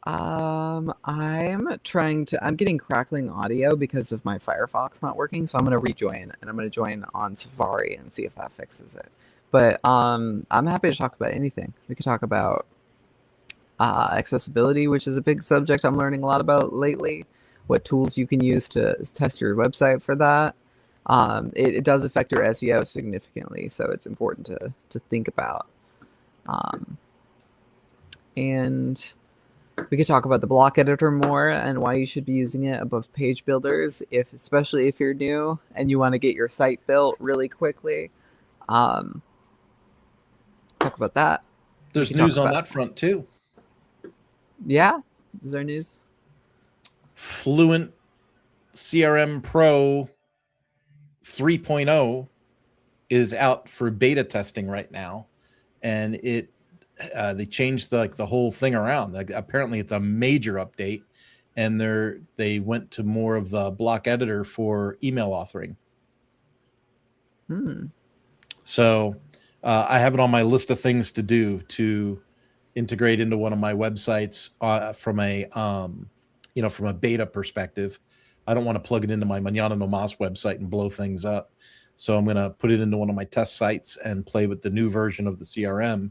I'm getting crackling audio because of my Firefox not working, so I'm gonna rejoin, and I'm gonna join on Safari and see if that fixes it. But I'm happy to talk about anything. We could talk about accessibility, which is a big subject I'm learning a lot about lately. What tools you can use to test your website for that. It does affect your SEO significantly, so it's important to think about. And we could talk about the block editor more and why you should be using it above page builders, especially if you're new and you want to get your site built really quickly. Talk about that. There's news on that front too. Yeah, is there news? Fluent CRM Pro 3.0 is out for beta testing right now, and they changed the whole thing around. Like, apparently it's a major update, and they went to more of the block editor for email authoring. So I have it on my list of things to do to integrate into one of my websites from a from a beta perspective. I don't want to plug it into my Mañana No Mas website and blow things up. So I'm going to put it into one of my test sites and play with the new version of the CRM,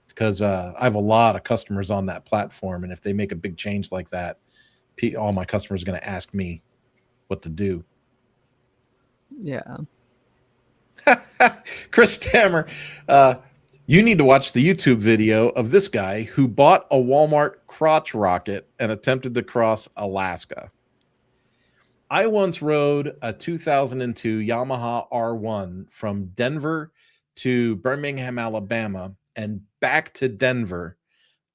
because I have a lot of customers on that platform. And if they make a big change like that, all my customers are going to ask me what to do. Yeah. Chris Stammer, you need to watch the YouTube video of this guy who bought a Walmart crotch rocket and attempted to cross Alaska. I once rode a 2002 Yamaha R1 from Denver to Birmingham, Alabama, and back to Denver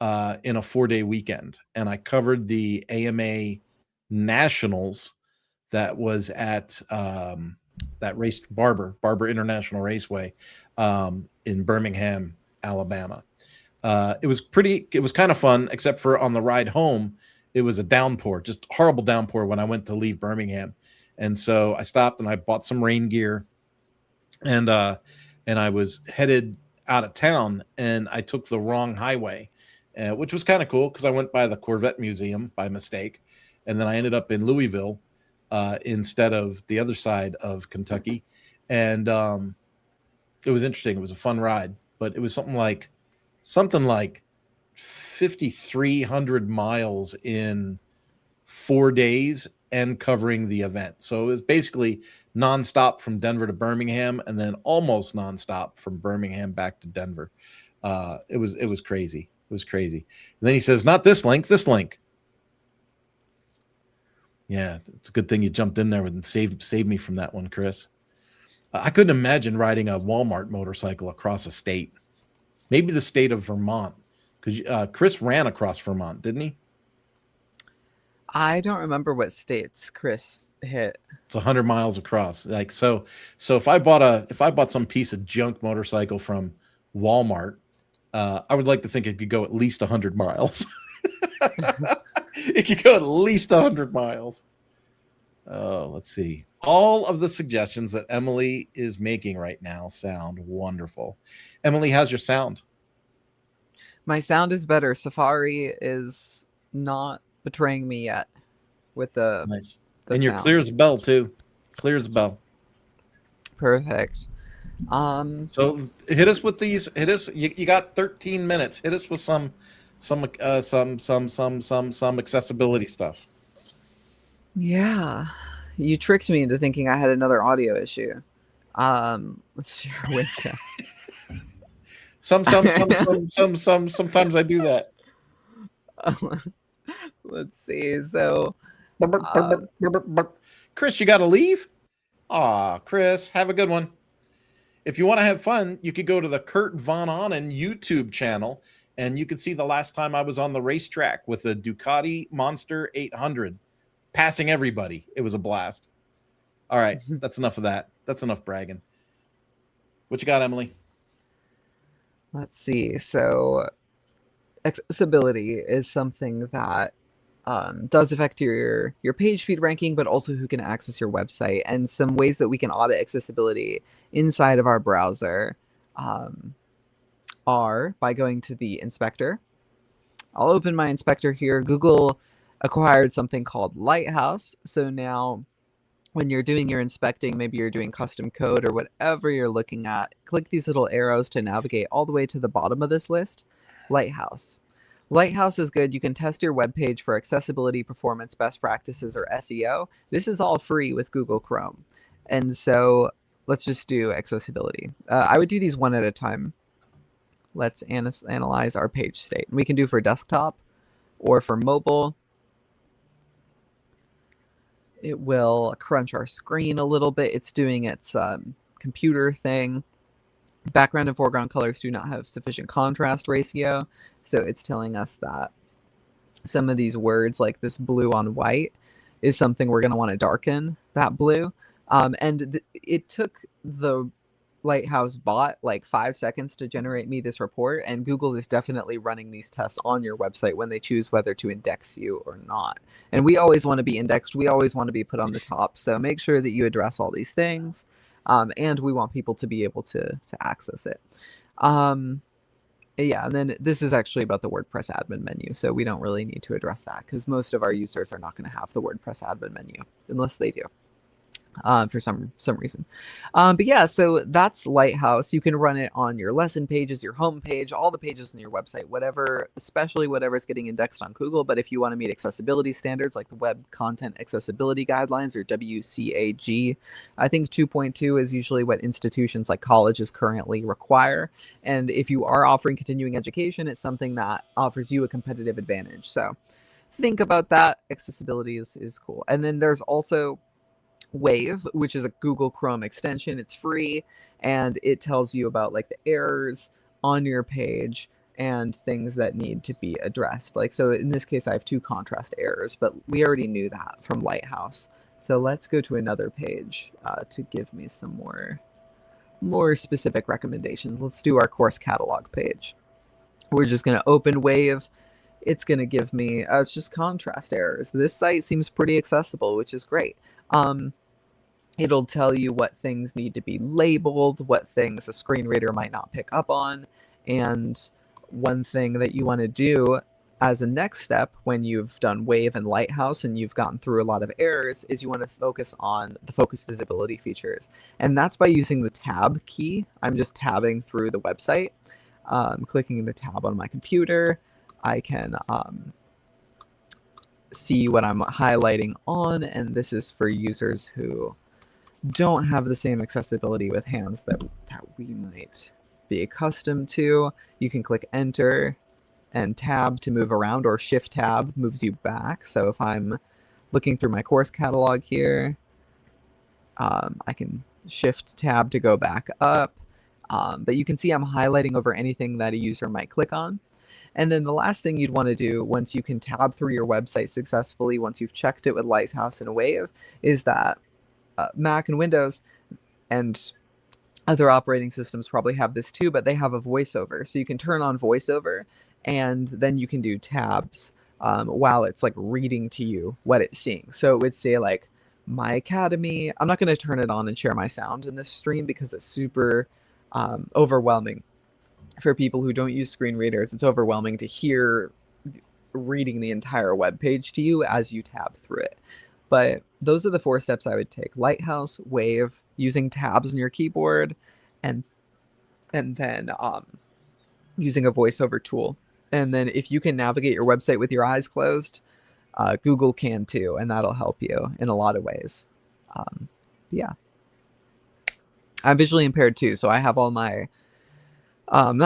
in a 4-day weekend. And I covered the AMA Nationals that was at that race Barber International Raceway in Birmingham, Alabama. It was kind of fun, except for on the ride home, it was a downpour, just horrible downpour when I went to leave Birmingham. And so I stopped and I bought some rain gear, and I was headed out of town, and I took the wrong highway, which was kind of cool because I went by the Corvette Museum by mistake. And then I ended up in Louisville instead of the other side of Kentucky. And it was interesting. It was a fun ride, but it was something like 5,300 miles in 4 days and covering the event. So it was basically nonstop from Denver to Birmingham, and then almost nonstop from Birmingham back to Denver. It was crazy. It was crazy. And then he says, not this link, this link. Yeah, it's a good thing you jumped in there and saved me from that one, Chris. I couldn't imagine riding a Walmart motorcycle across a state. Maybe the state of Vermont, because Chris ran across Vermont, didn't he? I don't remember what states Chris hit. It's 100 miles across. Like so if I bought some piece of junk motorcycle from Walmart, I would like to think it could go at least 100 miles. It could go at least 100 miles. Oh, let's see. All of the suggestions that Emily is making right now sound wonderful. Emily, how's your sound? My sound is better. Safari is not betraying me yet with the nice. The and you're sound. clear as a bell too. Clear as a bell. Perfect. So hit us with these. Hit us. You got 13 minutes. Hit us with some accessibility stuff. Yeah, you tricked me into thinking I had another audio issue. Let's share a window. Sometimes I do that. Let's see. So, Chris, you got to leave? Aw, Chris, have a good one. If you want to have fun, you could go to the Kurt Von Onen YouTube channel, and you can see the last time I was on the racetrack with a Ducati Monster 800, passing everybody. It was a blast. All right, that's enough of that. That's enough bragging. What you got, Emily? let's see. So, accessibility is something that does affect your page speed ranking, but also who can access your website. And some ways that we can audit accessibility inside of our browser are by going to the inspector. I'll open my inspector here. Google acquired something called Lighthouse. So now when you're doing your inspecting, maybe you're doing custom code or whatever you're looking at, click these little arrows to navigate all the way to the bottom of this list. Lighthouse. Lighthouse is good. You can test your web page for accessibility, performance, best practices, or SEO. This is all free with Google Chrome. And so let's just do accessibility. I would do these one at a time. Let's analyze our page state. We can do for desktop or for mobile. It will crunch our screen a little bit. It's doing its computer thing. Background and foreground colors do not have sufficient contrast ratio. So it's telling us that some of these words, like this blue on white, is something we're going to want to darken that blue. And it took the Lighthouse bot like 5 seconds to generate me this report, and Google is definitely running these tests on your website when they choose whether to index you or not. And we always want to be indexed. We always want to be put on the top. So make sure that you address all these things. And we want people to be able to access it. Yeah, and then this is actually about the WordPress admin menu, so we don't really need to address that because most of our users are not going to have the WordPress admin menu unless they do. For some reason. But yeah, so that's Lighthouse. You can run it on your lesson pages, your home page, all the pages on your website, whatever, especially whatever's getting indexed on Google. But if you want to meet accessibility standards like the Web Content Accessibility Guidelines or WCAG, I think 2.2 is usually what institutions like colleges currently require. And if you are offering continuing education, it's something that offers you a competitive advantage. So think about that. Accessibility is cool. And then there's also Wave, which is a Google Chrome extension. It's free and it tells you about like the errors on your page and things that need to be addressed. Like, so in this case, I have 2 contrast errors, but we already knew that from Lighthouse. So let's go to another page to give me some more specific recommendations. Let's do our course catalog page. We're just going to open Wave. It's going to give me, it's just contrast errors. This site seems pretty accessible, which is great. It'll tell you what things need to be labeled, what things a screen reader might not pick up on. And one thing that you want to do as a next step when you've done Wave and Lighthouse and you've gotten through a lot of errors is you want to focus on the focus visibility features. And that's by using the tab key. I'm just tabbing through the website, clicking the tab on my computer. I can see what I'm highlighting on, and this is for users who don't have the same accessibility with hands that we might be accustomed to. You can click enter and tab to move around, or shift tab moves you back. So if I'm looking through my course catalog here, I can shift tab to go back up. But you can see I'm highlighting over anything that a user might click on. And then the last thing you'd want to do once you can tab through your website successfully, once you've checked it with Lighthouse and Wave, is that Mac and Windows and other operating systems probably have this too, but they have a voiceover. So you can turn on voiceover and then you can do tabs while it's like reading to you what it's seeing. So it would say like My Academy. I'm not going to turn it on and share my sound in this stream because it's super overwhelming for people who don't use screen readers. It's overwhelming to hear reading the entire web page to you as you tab through it. But those are the 4 steps I would take: Lighthouse, Wave, using tabs on your keyboard, and then using a voiceover tool. And then if you can navigate your website with your eyes closed, Google can too, and that'll help you in a lot of ways. Yeah. I'm visually impaired too, so I have all my I'm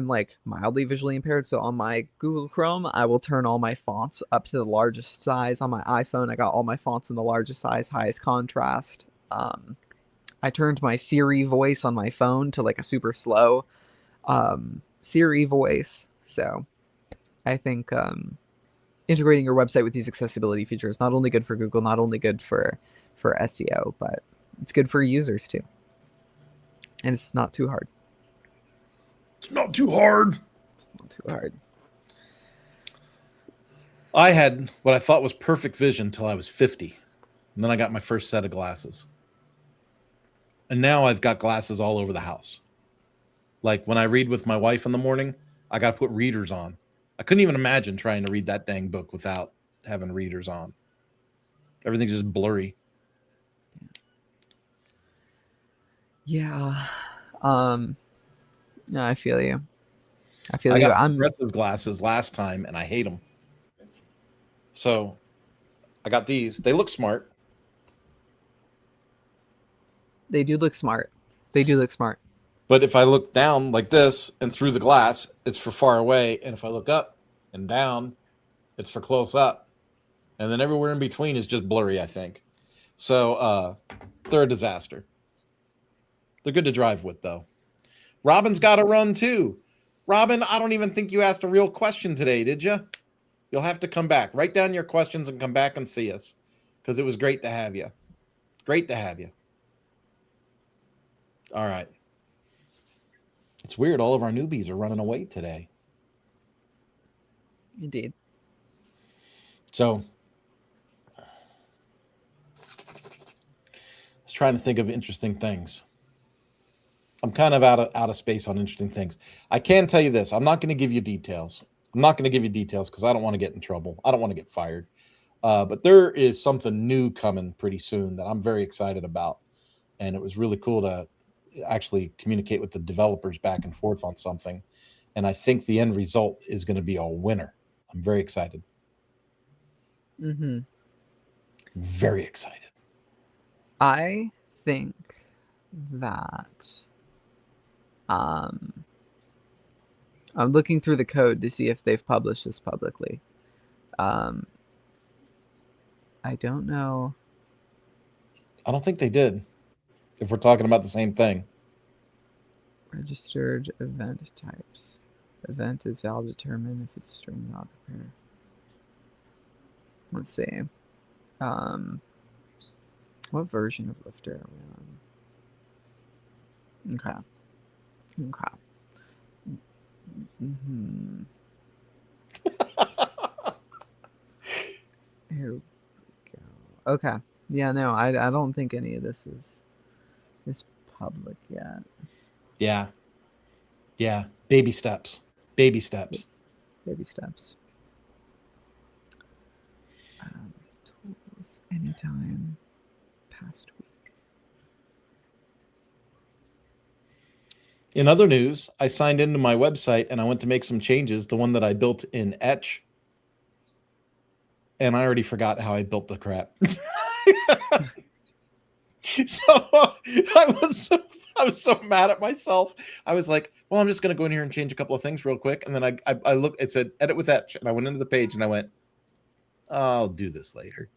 like mildly visually impaired, so on my Google Chrome, I will turn all my fonts up to the largest size. On my iPhone, I got all my fonts in the largest size, highest contrast. I turned my Siri voice on my phone to like a super slow Siri voice. So I think integrating your website with these accessibility features is not only good for Google, not only good for SEO, but it's good for users too. And it's not too hard. It's not too hard. It's not too hard. I had what I thought was perfect vision till I was 50. And then I got my first set of glasses. And now I've got glasses all over the house. Like when I read with my wife in the morning, I got to put readers on. I couldn't even imagine trying to read that dang book without having readers on. Everything's just blurry. Yeah. No, I feel you. I got progressive glasses last time, and I hate them. So I got these. They look smart. They do look smart. They do look smart. But if I look down like this and through the glass, it's for far away. And if I look up and down, it's for close up. And then everywhere in between is just blurry, I think. So they're a disaster. They're good to drive with, though. Robin's got to run, too. Robin, I don't even think you asked a real question today, did you? You'll have to come back. Write down your questions and come back and see us, because it was great to have you. Great to have you. All right. It's weird. All of our newbies are running away today. Indeed. So I was trying to think of interesting things. I'm kind of out of space on interesting things. I can tell you this. I'm not going to give you details. I'm not going to give you details because I don't want to get in trouble. I don't want to get fired. But there is something new coming pretty soon that I'm very excited about. And it was really cool to actually communicate with the developers back and forth on something. And I think the end result is going to be a winner. I'm very excited. Mm-hmm. Very excited. I think that I'm looking through the code to see if they've published this publicly. I don't know. I don't think they did. If we're talking about the same thing. Registered event types. Event is valid determine if it's string not prepared. Let's see. What version of Lifter are we on? Okay. Mm-hmm. Here we go. Okay. Yeah, no, I don't think any of this is public yet. Yeah. Yeah. Baby steps. Baby steps. Baby steps. Tools anytime. Past week. In other news, I signed into my website and I went to make some changes. The one that I built in Etch, and I already forgot how I built the crap. So I was so mad at myself. I was like, well, I'm just going to go in here and change a couple of things real quick. And then I looked, it said edit with Etch. And I went into the page and I went, I'll do this later.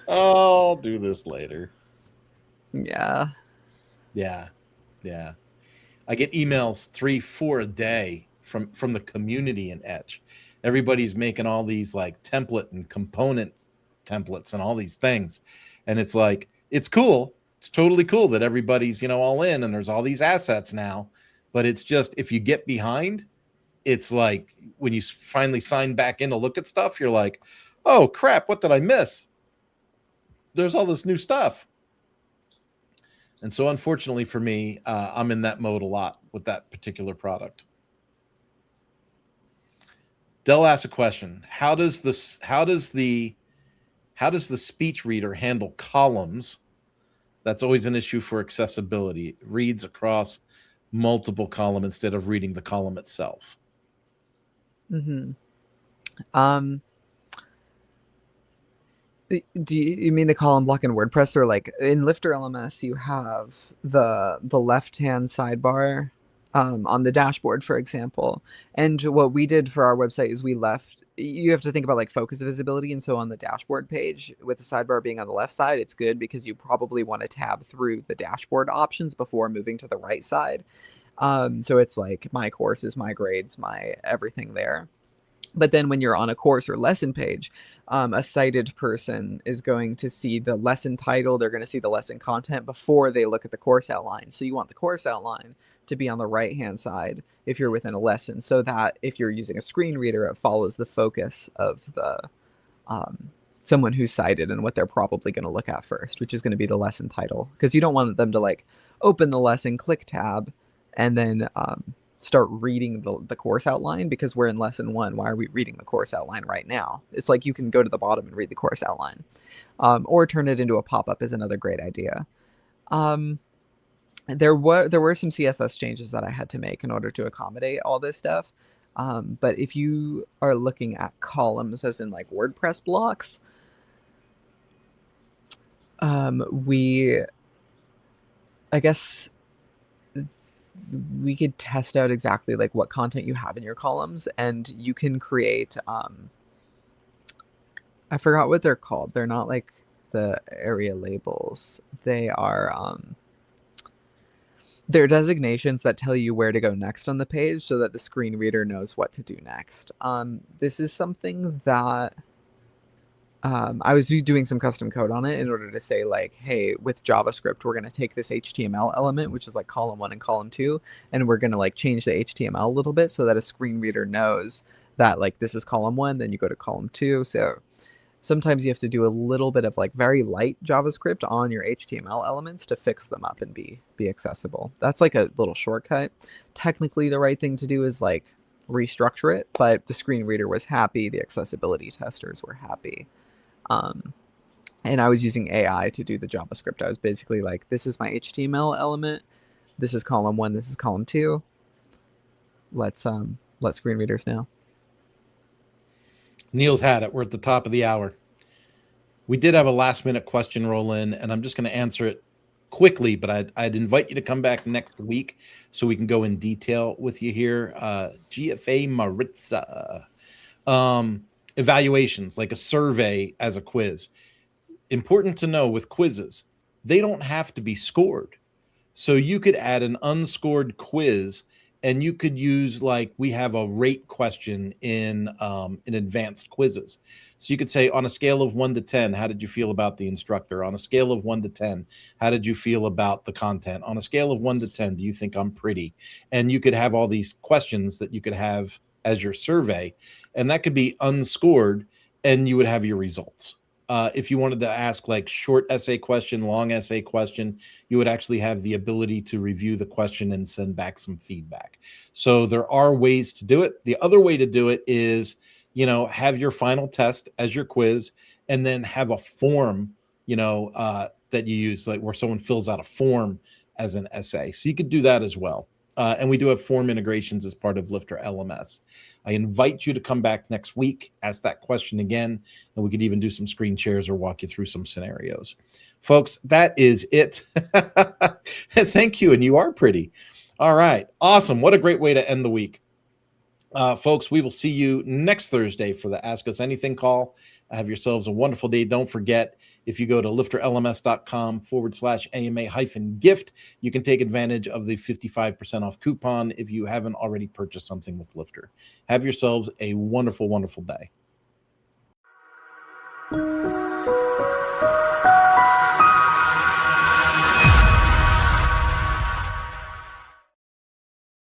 I'll do this later. Yeah. Yeah. Yeah. I get emails 3-4 a day from the community in Etch. Everybody's making all these like template and component templates and all these things. And it's like, it's cool. It's totally cool that everybody's, all in and there's all these assets now. But it's just, if you get behind, it's like when you finally sign back in to look at stuff, you're like, oh crap, what did I miss? There's all this new stuff. And so unfortunately for me, I'm in that mode a lot with that particular product. Dell asks a question. How does the speech reader handle columns? That's always an issue for accessibility. It reads across multiple columns instead of reading the column itself. Mm-hmm. Do you mean the column block in WordPress, or like in LifterLMS you have the left-hand sidebar on the dashboard, for example? And what we did for our website is you have to think about like focus visibility, and so on the dashboard page with the sidebar being on the left side, it's good because you probably want to tab through the dashboard options before moving to the right side. So it's like my courses, my grades, my everything there. But then when you're on a course or lesson page, a sighted person is going to see the lesson title. They're going to see the lesson content before they look at the course outline. So you want the course outline to be on the right-hand side if you're within a lesson, so that if you're using a screen reader, it follows the focus of the someone who's sighted and what they're probably going to look at first, which is going to be the lesson title, because you don't want them to like open the lesson, click tab, and then start reading the course outline, because we're in lesson 1. Why are we reading the course outline right now? It's like you can go to the bottom and read the course outline, or turn it into a pop-up is another great idea. There were some CSS changes that I had to make in order to accommodate all this stuff. But if you are looking at columns as in like WordPress blocks, I guess we could test out exactly like what content you have in your columns, and you can create I forgot what they're called. They're not like the area labels. They are they're designations that tell you where to go next on the page so that the screen reader knows what to do next. This is something that I was doing some custom code on it in order to say like, hey, with JavaScript, we're going to take this HTML element, which is like column 1 and column 2, and we're going to like change the HTML a little bit so that a screen reader knows that like this is column 1, then you go to column 2. So sometimes you have to do a little bit of like very light JavaScript on your HTML elements to fix them up and be accessible. That's like a little shortcut. Technically, the right thing to do is like restructure it, but the screen reader was happy, the accessibility testers were happy. And I was using AI to do the JavaScript. I was basically like, this is my HTML element, this is column 1, this is column 2. Let's let screen readers know. Neil's had it. We're at the top of the hour. We did have a last minute question roll in, and I'm just going to answer it quickly, but I'd invite you to come back next week so we can go in detail with you here. GFA Maritza. Evaluations, like a survey as a quiz. Important to know with quizzes, they don't have to be scored. So you could add an unscored quiz, and you could use, like, we have a rate question in advanced quizzes. So you could say, on a scale of 1 to 10, how did you feel about the instructor? On a scale of 1 to 10, how did you feel about the content? On a scale of 1 to 10, do you think I'm pretty? And you could have all these questions that you could have as your survey, and that could be unscored, and you would have your results. If you wanted to ask like short essay question, long essay question, you would actually have the ability to review the question and send back some feedback. So there are ways to do it. The other way to do it is, have your final test as your quiz, and then have a form, that you use, like where someone fills out a form as an essay. So you could do that as well. And we do have form integrations as part of LifterLMS. I invite you to come back next week, ask that question again, and we could even do some screen shares or walk you through some scenarios. Folks, that is it. Thank you, and you are pretty. All right, awesome. What a great way to end the week. Folks, we will see you next Thursday for the Ask Us Anything call. Have yourselves a wonderful day. Don't forget, if you go to lifterlms.com/AMA-gift, you can take advantage of the 55% off coupon if you haven't already purchased something with Lifter. Have yourselves a wonderful, wonderful day.